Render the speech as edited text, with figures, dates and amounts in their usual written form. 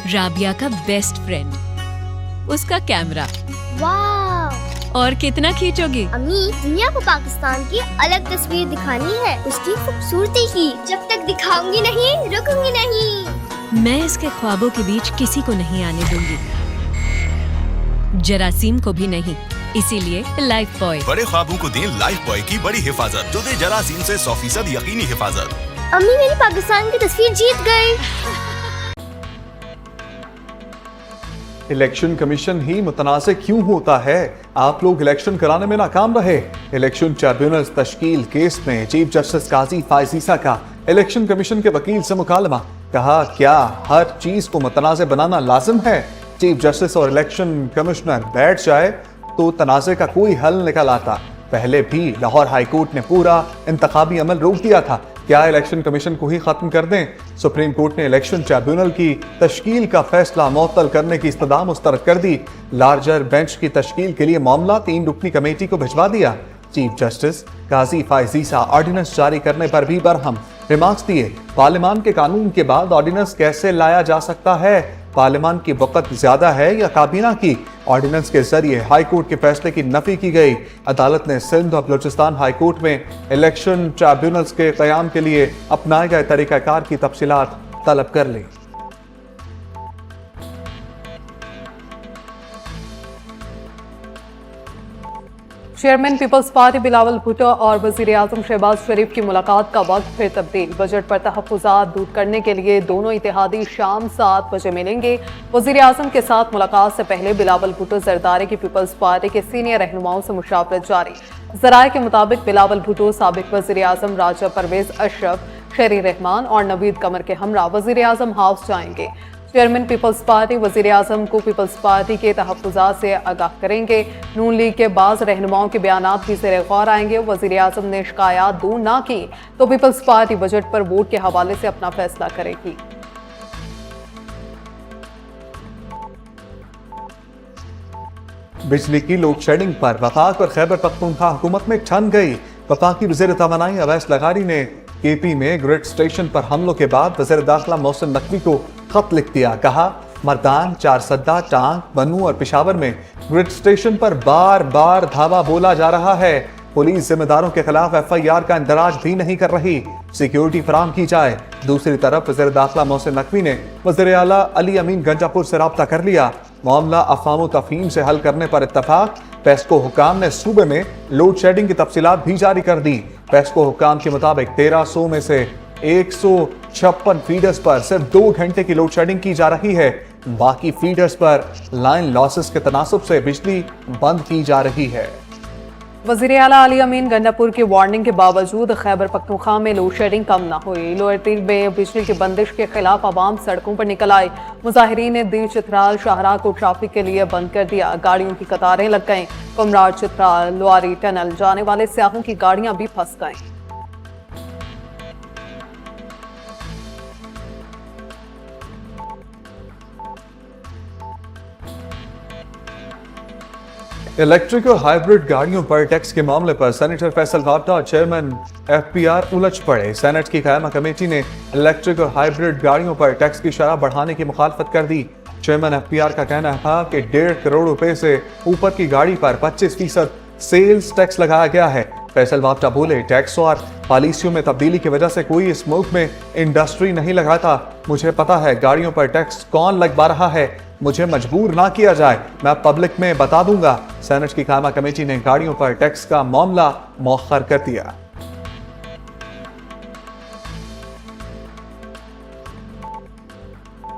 राबिया का best friend, उसका camera. वाह! और कितना खींचोगी? अम्मी, दुनिया को पाकिस्तान की अलग तस्वीर दिखानी है, उसकी खूबसूरती की। जब तक दिखाऊंगी नहीं, रुकूंगी नहीं। मैं इसके ख्वाबों के बीच किसी को नहीं आने दूंगी, जरासीम को भी नहीं। इसीलिए लाइफ बॉय। बड़े ख्वाबों को दें लाइफ बॉय की बड़ी हिफाजत, जो दे जरासीम से 100% यकीनी हिफाजत। अम्मी, मेरी पाकिस्तान की तस्वीर जीत गई। इलेक्शन कमीशन ही मुतनाज़ क्यों होता है? आप लोग इलेक्शन कराने में नाकाम रहे। इलेक्शन ट्रिब्यूनल तश्कील केस में चीफ जस्टिस काजी फायज ईसा का इलेक्शन कमीशन के वकील से मुकालमा। कहा, क्या हर चीज को मुतनाज़ बनाना लाजिम है? चीफ जस्टिस और इलेक्शन कमिश्नर बैठ जाए तो तनाज़े का कोई हल निकल आता। पहले भी लाहौर हाई कोर्ट ने पूरा इंतखाबी अमल रोक दिया था, क्या इलेक्शन कमीशन को ही खत्म कर दें? सुप्रीम कोर्ट ने इलेक्शन ट्रिब्यूनल की तश्कील का फैसला मुअत्तल करने की इस्तदा मुस्तरद कर दी। लार्जर बेंच की तश्कील के लिए मामला 3 रुकनी कमेटी को भिजवा दिया। चीफ जस्टिस काजी फायज ईसा ऑर्डिनेंस जारी करने पर भी बरहम रिमार्क्स दिए। पार्लियामान के कानून के बाद ऑर्डिनेंस कैसे लाया जा सकता है? पार्लियामान की वक़्त ज्यादा है या काबीना की? ऑर्डिनेंस के जरिए हाई कोर्ट के फैसले की नफी की गई। अदालत ने सिंध और बलूचिस्तान हाई कोर्ट में इलेक्शन ट्रिब्यूनल्स के क़याम के लिए अपनाए गए तरीक़ाकार की तफसीलात तलब कर ली। Chairman People's Party Bilawal Bhutto और वज़ीर-ए-आज़म शहबाज शरीफ की मुलाकात का वक्त फिर तब्दील। बजट पर तहफ़्फ़ुज़ात दूर करने के लिए दोनों इत्तेहादी शाम 7 बजे मिलेंगे। वज़ीर-ए-आज़म के साथ मुलाकात से पहले बिलावल भुट्टो जरदारी की पीपल्स पार्टी के सीनियर रहनुमाओं से मुशावरत जारी। ज़राए के मुताबिक बिलावल भुट्टो साबिक़ वज़ीर-ए-आज़म राजा परवेज़ अशरफ, शेरी रहमान और नवीद कमर के हमरा वज़ीर-ए-आज़म हाउस जाएंगे। चेयरमैन पीपल्स पार्टी वज़ीर-ए-आज़म को पीपल्स पार्टी के तहफ़्फ़ुज़ात से आगाह करेंगे। नून लीग के बाज़ रहनुमाओं के बयानात भी ज़ेर गौर आएंगे। वज़ीर-ए-आज़म ने शिकायत दूर ना की तो पीपल्स पार्टी बजट पर वोट के हवाले से अपना फैसला करेगी। बिजली की लोड शेडिंग पर वफाक और खैबर पख्तूनख्वा हुकूमत में ठन गई। वफाकी वज़ीर तवानाई अवैस लगारी ने केपी में ग्रिड स्टेशन पर हमलों के बाद वज़ीर दाखिला मोहसिन नकवी को खत लिख दिया। कहा, मर्दान, चारसद्दा, टांग, बनू और पेशावर में ग्रिड स्टेशन पर बार बार धावा बोला जा रहा है। पुलिस जिम्मेदारों के खिलाफ FIR का इंदराज भी नहीं कर रही। सिक्योरिटी फराम की जाए। दूसरी तरफ वज़ीर दाखिला मोहसिन नकवी ने वज़ीर आला अली अमीन गंजापुर से राब्ता कर लिया। मामला अफ़वाम तफ़हीम से हल करने पर इत्तफाक। पेस्को हुकाम ने सूबे में लोड शेडिंग की तफसीलात भी जारी कर दी। पेस्को हुकाम के मुताबिक 1300 में से 156 फीडर्स पर सिर्फ 2 घंटे की लोड शेडिंग की जा रही है। बाकी फीडर्स पर लाइन लॉसेस के तनासुब से बिजली बंद की जा रही है। वज़ीर आला अली अमीन गंडापुर की वार्निंग के बावजूद खैबर पख्तूनख्वा में लोड शेडिंग कम न हुई। लोअर तिल में बिजली की बंदिश के खिलाफ आवाम सड़कों पर निकल आए। मुजाहिरीन ने दिल चित्राल शाहराह को ट्रैफिक के लिए बंद कर दिया। गाड़ियों की कतारें लग गईं। कुमरार, चित्राल, लुआरी टनल जाने वाले सयाहों की गाड़ियां भी फंस गईं। इलेक्ट्रिक और हाइब्रिड गाड़ियों पर टैक्स के मामले पर सेनेटर फैसल वाबटा और चेयरमैन FPR उलझ पड़े। सेनेट की कायमा कमेटी ने इलेक्ट्रिक और हाइब्रिड गाड़ियों पर टैक्स की शरह बढ़ाने की मुखालफत कर दी। चेयरमैन FPR का कहना था कि 1.5 करोड़ रुपए से ऊपर की गाड़ी पर 25% सेल्स टैक्स लगाया गया है। फैसल वाबटा बोले, टैक्स और पॉलिसियों में तब्दीली की वजह से कोई इस मुल्क में इंडस्ट्री नहीं लगाता। मुझे पता है गाड़ियों पर टैक्स कौन लगवा रहा है। मुझे मजबूर ना किया जाए, मैं पब्लिक में बता दूंगा। सेनेट की कायमा कमेटी ने गाड़ियों पर टैक्स का मामला मौखर कर दिया।